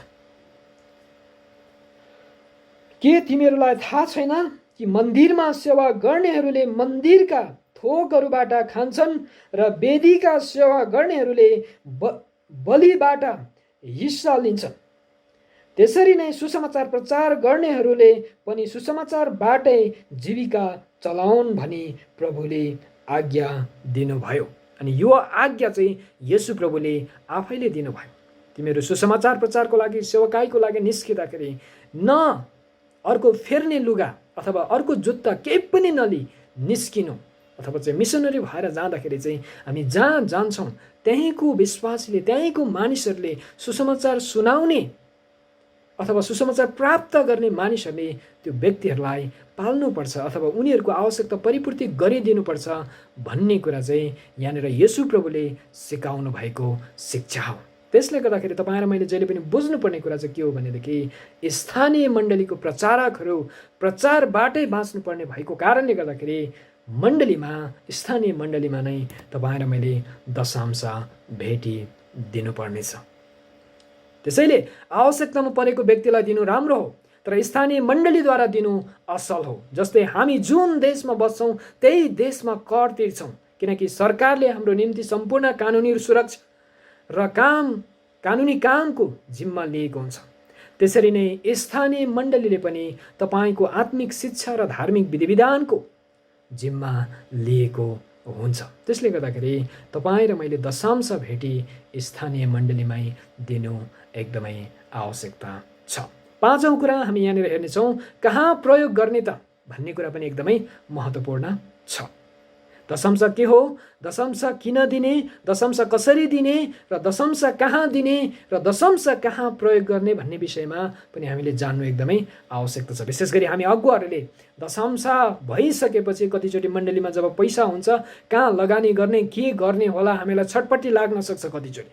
के तिमीहरूलाई थाहा छैन कि मन्दिरमा सेवा गर्नेहरूले मन्दिरका थोकहरूबाट खान्छन् र वेदीका सेवा गर्नेहरूले बलिबाट हिस्सा लिन्छन्। त्यसरी नै सुसमाचार प्रचार गर्नेहरूले पनि सुसमाचारबाटै जीविका चलाउन् भनी प्रभुले आज्ञा दिनुभयो। अनि यो आज्ञा चाहिँ येशू प्रभुले आफैले दिनुभयो। तिमीहरू सुसमाचार प्रचारको लागि, सेवकाईको लागि निस्किँदाखेरि न अर्को फेर्ने लुगा अथवा अर्को जुत्ता केही पनि नलि निस्किनु, अथवा चाहिँ मिसनरी भएर जाँदाखेरि चाहिँ हामी जहाँ जान्छौँ त्यहीँको विश्वासीले, त्यहीँको मानिसहरूले सुसमाचार सुनाउने अथवा सुसमाचार प्राप्त गर्ने मानिसहरूले त्यो व्यक्तिहरूलाई पाल्नुपर्छ अथवा उनीहरूको आवश्यकता परिपूर्ति गरिदिनुपर्छ भन्ने कुरा चाहिँ यहाँनिर येशू प्रभुले सिकाउनु भएको शिक्षा हो। त्यसले गर्दाखेरि तपाईँ र मैले जहिले पनि बुझ्नुपर्ने कुरा चाहिँ के हो भनेदेखि स्थानीय मण्डलीको प्रचारकहरू प्रचारबाटै बाँच्नुपर्ने भएको कारणले गर्दाखेरि मण्डलीमा, स्थानीय मण्डलीमा नै तपाईँ र मैले दशांश भेटी दिनुपर्नेछ। त्यसैले आवश्यकतामा परेको व्यक्तिलाई दिनु राम्रो हो, तर स्थानीय मण्डलीद्वारा दिनु असल हो। जस्तै हामी जुन देशमा बस्छौँ त्यही देशमा कर तिर्छौँ, किनकि सरकारले हाम्रो निम्ति सम्पूर्ण कानुनी सुरक्षा र कानुनी कामको जिम्मा लिएको हुन्छ। त्यसरी नै स्थानीय मण्डलीले पनि तपाईँको आत्मिक शिक्षा र धार्मिक विधिविधानको जिम्मा लिएको हुन्छ। त्यसले गर्दाखेरि तपाईँ र मैले दशांश भेटी स्थानीय मण्डलीमै दिनु एकदमै आवश्यकता छ। 5औं कुरा हामी यहाँनिर हेर्नेछौँ, कहाँ प्रयोग गर्ने त भन्ने कुरा पनि एकदमै महत्त्वपूर्ण छ। दशांश के हो, दशांश किन दिने, दशांश कसरी दिने र दशांश कहाँ दिने र दशांश कहाँ प्रयोग गर्ने भन्ने विषयमा पनि हामीले जान्नु एकदमै आवश्यकता छ। विशेष गरी हामी अगुवाहरूले दशांश भइसकेपछि कतिचोटि मण्डलीमा जब पैसा हुन्छ कहाँ लगानी गर्ने, के गर्ने होला, हामीलाई छटपट्टि लाग्न सक्छ कतिचोटि।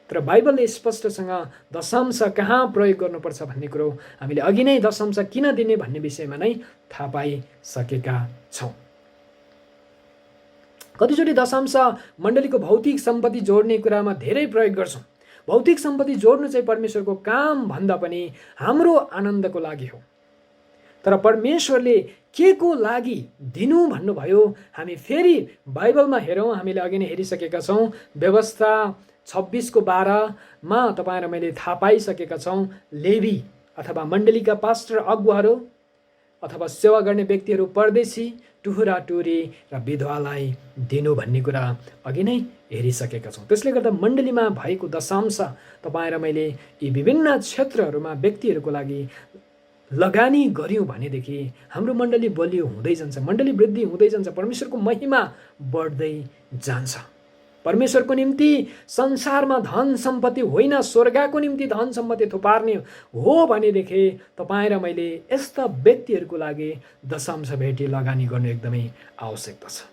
तर बाइबलले स्पष्टसँग दशांश कहाँ प्रयोग गर्नुपर्छ भन्ने कुरो हामीले अघि नै दशांश किन दिने भन्ने विषयमा नै थाहा पाइसकेका छौँ। कतिचोटि दशांश मण्डलीको भौतिक सम्पत्ति जोड्ने कुरामा धेरै प्रयोग गर्छौँ। भौतिक सम्पत्ति जोड्नु चाहिँ परमेश्वरको काम भन्दा पनि हाम्रो आनन्दको लागि हो। तर परमेश्वरले के को लागि दिनु भन्नुभयो, हामी फेरि बाइबलमा हेरौँ। हामीले अघि नै हेरिसकेका छौँ, व्यवस्था 26:12 मा तपाईँ र मैले थाहा पाइसकेका छौँ, लेवी अथवा मण्डलीका पास्टर अगुवाहरू अथवा सेवा गर्ने व्यक्तिहरू परदेशी, टुहुरा टुरी र विधवालाई दिनु भन्ने कुरा अघि नै हेरिसकेका छौँ। त्यसले गर्दा मण्डलीमा भएको दशांश तपाईँ र मैले यी विभिन्न क्षेत्रहरूमा व्यक्तिहरूको लागि लगानी गर्यौँ भनेदेखि हाम्रो मण्डली बलियो हुँदै जान्छ, मण्डली वृद्धि हुँदै जान्छ, परमेश्वरको महिमा बढ्दै जान्छ। परमेश्वरको निम्ति संसारमा धन सम्पत्ति होइन, स्वर्गको निम्ति धन सम्पत्ति थुपार्ने हो भनेदेखि तपाईँ र मैले यस्ता व्यक्तिहरूको लागि दशांश भेटी लगानी गर्नु एकदमै आवश्यकता छ।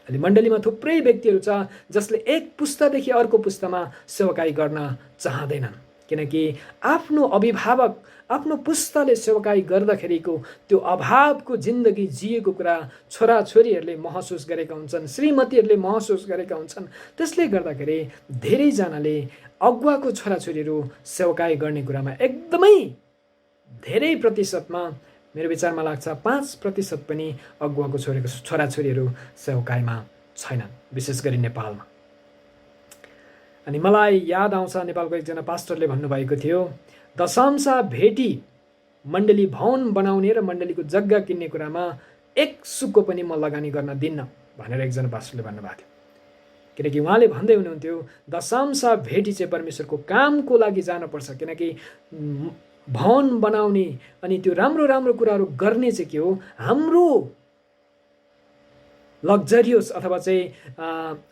अहिले मण्डलीमा थुप्रै व्यक्तिहरू छ जसले एक पुस्तादेखि अर्को पुस्तामा सेवकाई गर्न चाहँदैनन्, किनकि आफ्नो अभिभावक आफ्नो पुस्ताले सेवकाई गर्दाखेरिको त्यो अभावको जिन्दगी जिएको कुरा छोराछोरीहरूले महसुस गरेका हुन्छन्, श्रीमतीहरूले महसुस गरेका हुन्छन्। त्यसले गर्दाखेरि धेरैजनाले अगुवाको छोराछोरीहरू सेवकाई गर्ने कुरामा एकदमै धेरै प्रतिशतमा, मेरो विचारमा लाग्छ 5% पनि अगुवाको छोराछोरीहरू सेवकाईमा छैनन्, विशेष गरी नेपालमा। अनि मलाई याद आउँछ, नेपालको एकजना पास्टरले भन्नुभएको थियो, दशांश भेटी मण्डली भवन बनाउने र मण्डलीको जग्गा किन्ने कुरामा एक सुक्को पनि म लगानी गर्न दिन्न भनेर एकजना पास्टरले भन्नुभएको थियो। किनकि उहाँले भन्दै हुनुहुन्थ्यो दशांश भेटी चाहिँ परमेश्वरको कामको लागि जानुपर्छ, किनकि भवन बनाउने अनि त्यो राम्रो राम्रो कुराहरू गर्ने चाहिँ के हो, हाम्रो लग्जरियस अथवा चाहिँ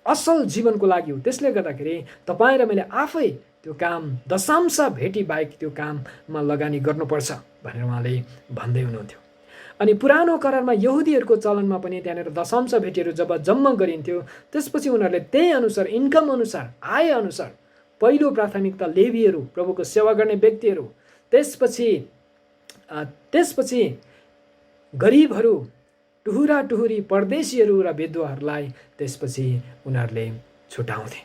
असल जीवनको लागि हो। त्यसले गर्दाखेरि तपाईँ र मैले आफै त्यो काम दशांश भेटी बाहेक त्यो काममा लगानी गर्नुपर्छ भनेर उहाँले भन्दै हुनुहुन्थ्यो। अनि पुरानो करारमा यहुदीहरूको चलनमा पनि त्यहाँनिर दशांश भेटीहरू जब जम्मा गरिन्थ्यो त्यसपछि उनीहरूले त्यही अनुसार इन्कम अनुसार आय अनुसार पहिलो प्राथमिकता लेवीहरू प्रभुको सेवा गर्ने व्यक्तिहरू, त्यसपछि गरिबहरू, टुहुरा टुहुरी परदेशीहरू र विधवाहरूलाई त्यसपछि उनीहरूले छुटाउँथे।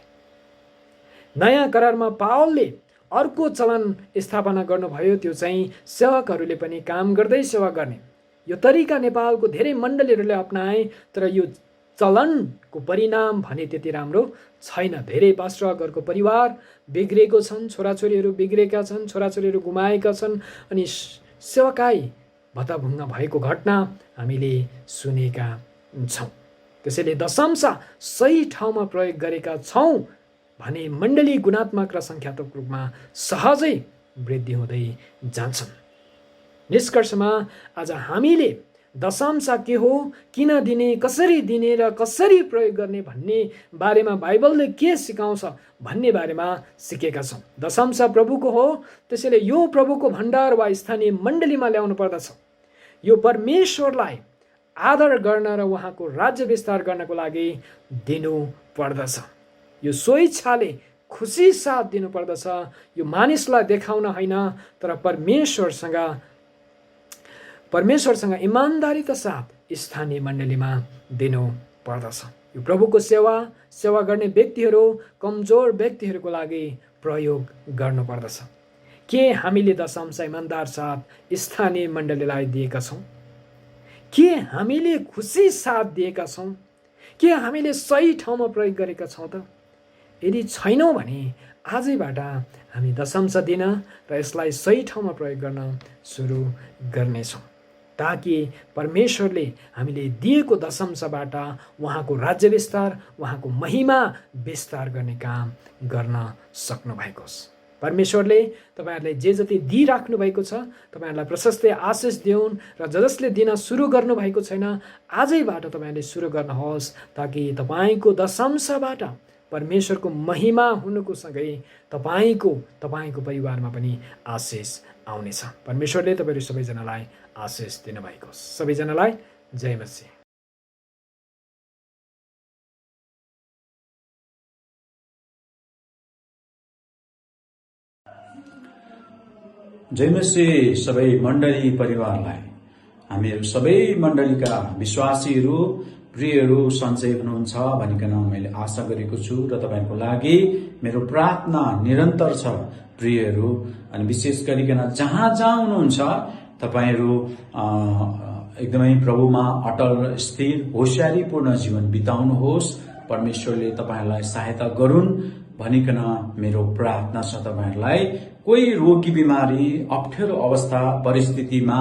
नयाँ करारमा पावलले अर्को चलन स्थापना गर्नुभयो, त्यो चाहिँ सेवकहरूले पनि काम गर्दै सेवा गर्ने। यो तरिका नेपालको धेरै मण्डलीहरूले अपनाए, तर यो चलनको परिणाम भने त्यति राम्रो छैन। धेरै पास्टरहरूको परिवार बिग्रेको छन्, छोराछोरीहरू बिग्रेका छन्, छोराछोरीहरू गुमाएका छन्, अनि सेवकाई भत्ताभुङ्गा भएको घटना हामीले सुनेका छौँ। त्यसैले दशांश सही ठाउँमा प्रयोग गरेका छौँ भने मण्डली गुणात्मक र सङ्ख्यात्मक रूपमा सहजै वृद्धि हुँदै जान्छन्। निष्कर्षमा आज हामीले दशांश के हो, किन दिने, कसरी दिने र कसरी प्रयोग गर्ने भन्ने बारेमा बाइबलले के सिकाउँछ भन्ने बारेमा सिकेका छौँ। दशांश प्रभुको हो, त्यसैले यो प्रभुको भण्डार वा स्थानीय मण्डलीमा ल्याउनु पर्दछ। यो परमेश्वरलाई आदर गर्न र उहाँको राज्य विस्तार गर्नको लागि दिनु पर्दछ। यो स्वेच्छाले खुसी साथ दिनु पर्दछ। यो मानिसलाई देखाउन होइन, तर परमेश्वरसँग इमान्दारीका साथ स्थानीय मण्डलीमा दिनु पर्दछ। यो प्रभुको सेवा गर्ने व्यक्तिहरू, कमजोर व्यक्तिहरूको लागि प्रयोग गर्नुपर्दछ। के हामीले दशांश इमान्दार साथ स्थानीय मण्डलीलाई दिएका छौँ? के हामीले खुसी साथ दिएका छौँ? के हामीले सही ठाउँमा प्रयोग गरेका छौँ त? यदि छैनौँ भने आजैबाट हामी दशांश दिन र यसलाई सही ठाउँमा प्रयोग गर्न सुरु गर्नेछौँ, ताकि परमेश्वरले हामीले दिएको दशांशबाट उहाँको राज्य विस्तार, उहाँको महिमा विस्तार गर्ने काम गर्न सक्नु भएको होस्। परमेश्वरले तपाईँहरूलाई जे जति दिइराख्नु भएको छ तपाईँहरूलाई प्रशस्तै आशिष दिउन्, र जसले दिन सुरु गर्नुभएको छैन आजैबाट तपाईँहरूले सुरु गर्नुहोस्, ताकि तपाईँको दशांशबाट परमेश्वरको महिमा हुनुको सँगै तपाईँको परिवारमा पनि आशिष आउनेछ। परमेश्वरले तपाईँहरू सबैजनालाई आशिष दिनुभएको होस्। सबैजनालाई जय मसीह। जय मसीह सबै मण्डली परिवारलाई, हामीहरू सबै मण्डलीका विश्वासीहरू, प्रियहरू सन्चै हुनुहुन्छ भनिकन मैले आशा गरेको छु र तपाईहरूको लागि मेरो प्रार्थना निरन्तर छ। प्रियहरू, अनि विशेष गरिकन जहाँ हुनुहुन्छ तपाईहरू एकदमै प्रभुमा अटल स्थिर होशियारीपूर्ण जीवन बिताउनुहोस्। परमेश्वरले तपाईहरूलाई सहायता गरून् भनिकन मेरो प्रार्थना छ। तपाईहरूलाई कोही रोगी बिमारी अप्ठ्यारो अवस्था परिस्थितिमा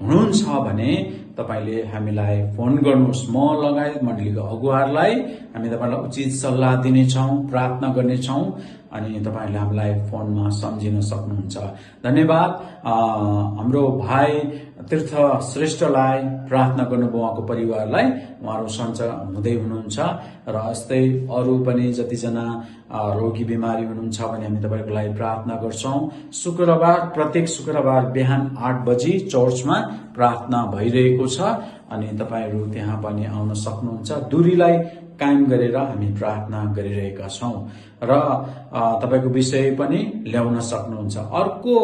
हुनुहुन्छ भने तपाईले हामीलाई फोन गर्नुहोस्। म लगायत मण्डलीको अगुवाहरूलाई हामी तपाईलाई उचित सल्लाह दिनेछौँ, प्रार्थना गर्नेछौँ, अनि तपाईहरूले हामीलाई फोनमा सम्झिन सक्नुहुन्छ। धन्यवाद। हाम्रो भाइ तीर्थ श्रेष्ठलाई प्रार्थना गर्नुभयो, उहाँको परिवारलाई, उहाँहरू सन्चै हुँदै हुनुहुन्छ, र यस्तै अरू पनि जतिजना रोगी बिमारी हुनुहुन्छ भने हामी तपाईको लागि प्रार्थना गर्छौं। प्रत्येक शुक्रबार बिहान 8 बजी चर्चमा प्रार्थना भइरहेको छ, अनि तपाईहरू त्यहाँ पनि आउन सक्नुहुन्छ। दूरीलाई कायम गरेर हामी प्रार्थना गरिरहेका छौं र तपाईको विषय पनि ल्याउन सक्नुहुन्छ। अर्को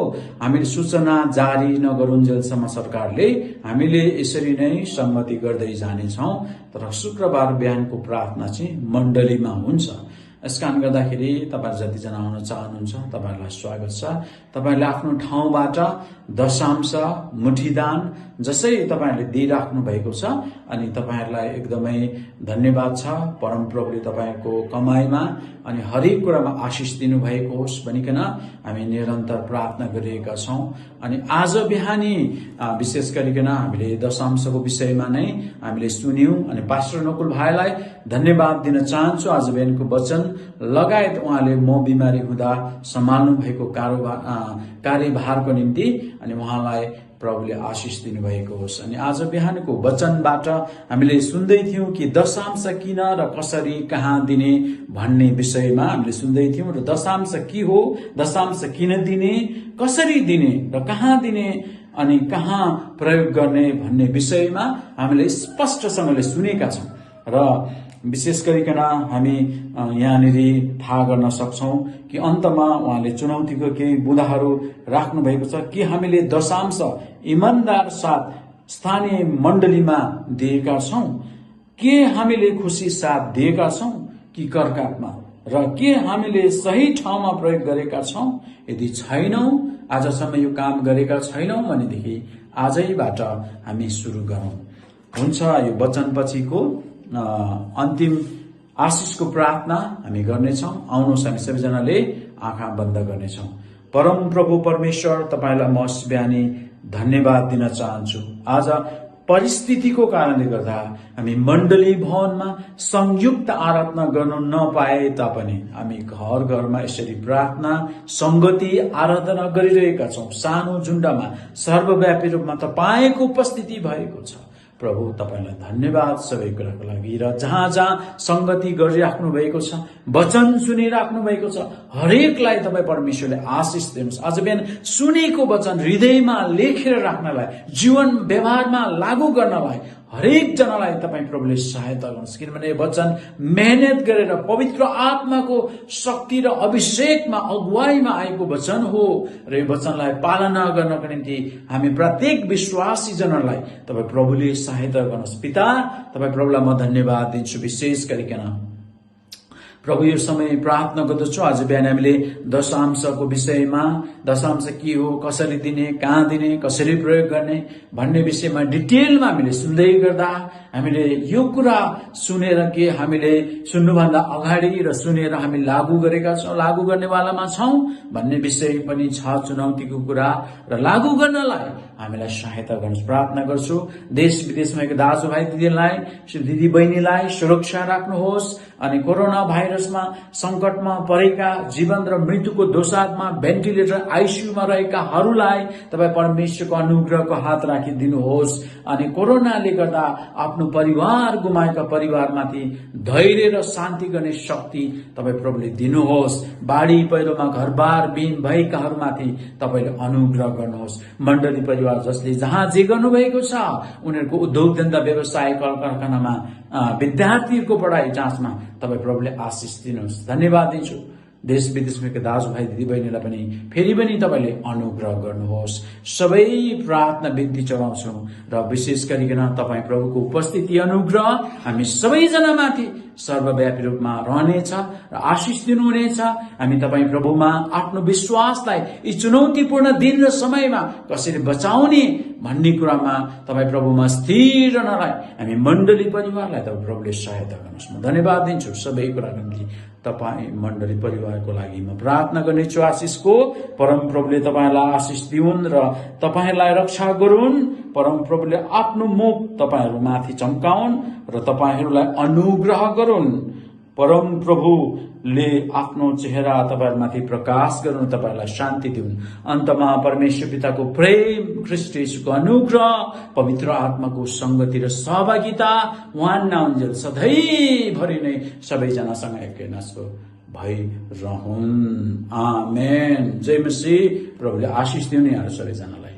हामीले सूचना जारी नगरुन्जेलसम्म सरकारले हामीले यसरी नै सम्मति गर्दै जानेछौं, तर शुक्रबार बिहानको प्रार्थना चाहिँ मण्डलीमा हुन्छ। यसकारण गर्दाखेरि तपाईहरु जतिजना आउन चाहनुहुन्छ तपाईहरुलाई स्वागत छ। तपाईहरुले आफ्नो ठाउँबाट दशांश, मुठीदान जसै तपाईहरुले दिइराख्नु भएको छ, अनि तपाईहरुलाई एकदमै धन्यवाद छ। परमप्रभुले तपाईहरुको कमाईमा अनि हरेक कुरामा आशिष दिनु भएको होस् भनिकन हामी निरन्तर प्रार्थना गरिरहेका छौं। अनि आज बिहानी विशेष गरिकन हामीले दशांशको विषयमा नै हामीले सुन्यौं, अनि पास्टर नकुल भाइलाई धन्यवाद दिन चाहन्छु। आज बिहानको वचन लगायत उहाँले म बिमारी हुँदा सम्हाल्नु भएको कार्यभारको निम्ति अनि उहाँलाई प्रभुले आशिष दिनुभएको होस्। अनि आज बिहानको वचनबाट हामीले सुन्दै थियौं कि दशांश किन र कसरी कहाँ दिने भन्ने विषयमा हामीले सुन्दै थियौं, र दशांश के हो, दशांश किन दिने, कसरी दिने र कहाँ दिने अनि कहाँ प्रयोग गर्ने भन्ने विषयमा हामीले स्पष्टसँगले सुनेका छौं र विशेष गरिकन हामी यहाँनिर थाहा गर्न सक्छौं कि अन्तमा उहाँले चुनौतीको केही बुँदाहरू राख्नु भएको छ कि हामीले दशांश इमानदार साथ स्थानीय मण्डलीमा दिएका छौं, के हामीले खुशी साथ दिएका छौं कि करकाटमा, र के हामीले सही ठाउँमा प्रयोग गरेका छौं। यदि छैनौं, आजसम्म यो काम गरेका छैनौं भनेदेखि आजैबाट हामी सुरु गरौं। हुन्छ, यो वचनपछिको अन्तिम आशिषको प्रार्थना हामी गर्नेछौं। आउनुहोस् हामी सबैजनाले आँखा बन्द गर्नेछौं। परम प्रभु परमेश्वर, तपाईलाई म बिहानी धन्यवाद दिन चाहन्छु। आज परिस्थितिको कारणले गर्दा हामी मण्डली भवनमा संयुक्त आराधना गर्न नपाए तापनि हामी घर घरमा यसरी प्रार्थना संगति आराधना गरिरहेका छौं। सानो झुण्डमा सर्वव्यापी रूपमा तपाईको उपस्थिति भएको छ। प्रभु, तपाईलाई धन्यवाद सबै कुराको लागि। र जहाँ जहाँ संगति गरिराख्नु भएको छ, वचन सुनिराख्नु भएको छ, हरेकलाई तपाईँ परमेश्वरले आशिष दिनुहोस्। आज बिहान सुनेको वचन हृदयमा लेखेर राख्नलाई, जीवन व्यवहारमा लागू गर्नलाई हरेक जनालाई तपाईँ प्रभुले सहायता गर्नुहोस्। किनभने यो वचन मेहनत गरेर पवित्र आत्माको शक्ति र अभिषेकमा अगुवाईमा आएको वचन हो र यो वचनलाई पालना गर्नको निम्ति हामी प्रत्येक विश्वासी जनलाई तपाईँ प्रभुले सहायता गर्नुहोस्। पिता, तपाईँ प्रभुलाई म धन्यवाद दिन्छु। विशेष गरिकन प्रभु, यो समय प्रार्थना गर्दछु आज बिहान हामीले दशांशको विषयमा, दशांश के हो, कसरी दिने, कहाँ दिने, कसरी प्रयोग गर्ने भन्ने विषयमा डिटेलमा हामीले सुन्दै गर्दा हामीले यो कुरा सुनेर के हामीले सुन्नुभन्दा अगाडि र सुनेर हामी लागू गरेका छौं, लागू गर्नेवालामा छौं भन्ने विषय पनि छ, चुनौतीको कुरा, र लागू गर्नलाई हामीलाई सहायता गर्नुहोस्। प्रार्थना गर्छु देश विदेशमा दाजुभाइ दिदीलाई, दिदी बहिनीलाई सुरक्षा राख्नुहोस् अनि कोरोना भाइरसमा संकटमा परेका, जीवन र मृत्युको दोसाँधमा भेन्टिलेटर आइसियूमा रहेकाहरूलाई तपाईँ परमेश्वरको अनुग्रहको हात राखिदिनुहोस् अनि कोरोनाले गर्दा आफ्नो परिवार गुमाएका परिवारमाथि धैर्य र शान्ति गर्ने शक्ति तपाईँ प्रभुले दिनुहोस्। बाढी पहिरोमा घरबार विहीन भएकाहरूमाथि तपाईँले अनुग्रह गर्नुहोस्। मण्डली परिवार जसले जहाँ जे गर्नुभएको छ, उनीहरूको उद्योग धन्दा, व्यवसाय, कल कारखानामा, विद्यार्थीहरूको पढाइ जाँचमा तपाईँ प्रभुले आशिष दिनुहोस्। धन्यवाद दिन्छु। देश विदेशमा दाजुभाइ दिदीबहिनीलाई पनि फेरि पनि तपाईँले अनुग्रह गर्नुहोस्। सबै प्रार्थना बिन्ती चढाउँछौँ र विशेष गरिकन तपाईँ प्रभुको उपस्थिति, अनुग्रह हामी सबैजनामाथि सर्वव्यापी रूपमा रहनेछ र आशिष दिनुहुनेछ। हामी तपाईँ प्रभुमा आफ्नो विश्वासलाई यी चुनौतीपूर्ण दिन र समयमा कसरी बचाउने भन्ने कुरामा तपाईँ प्रभुमा स्थिर रहनलाई हामी मण्डली परिवारलाई तपाईँ प्रभुले सहायता गर्नुहोस्। म धन्यवाद दिन्छु सबै कुराको निम्ति। तपाईँ मण्डली परिवारको लागि म प्रार्थना गर्नेछु आशिषको। परम प्रभुले तपाईँलाई आशिष दिउन् र तपाईँलाई रक्षा गरून्। परम प्रभुले आफ्नो मुख तपाईँहरूमाथि चम्काउन् र तपाईँहरूलाई अनुग्रह गरून्। परम प्रभुले आफ्नो चेहरा तपाईँहरूमाथि प्रकाश गरून्, तपाईँलाई शान्ति दिउन्। अन्तमा परमेश्वर पिताको प्रेम, ख्रीष्ट येशूको अनुग्रह, पवित्र आत्माको संगति र सहभागिता उहाँ नाउन्जेल सधैँभरि नै सबैजनासँग एकैनासको भइरहुन्। आमेन। जय मसीह। प्रभुले आशिष दिउन् यहाँहरू सबैजनालाई।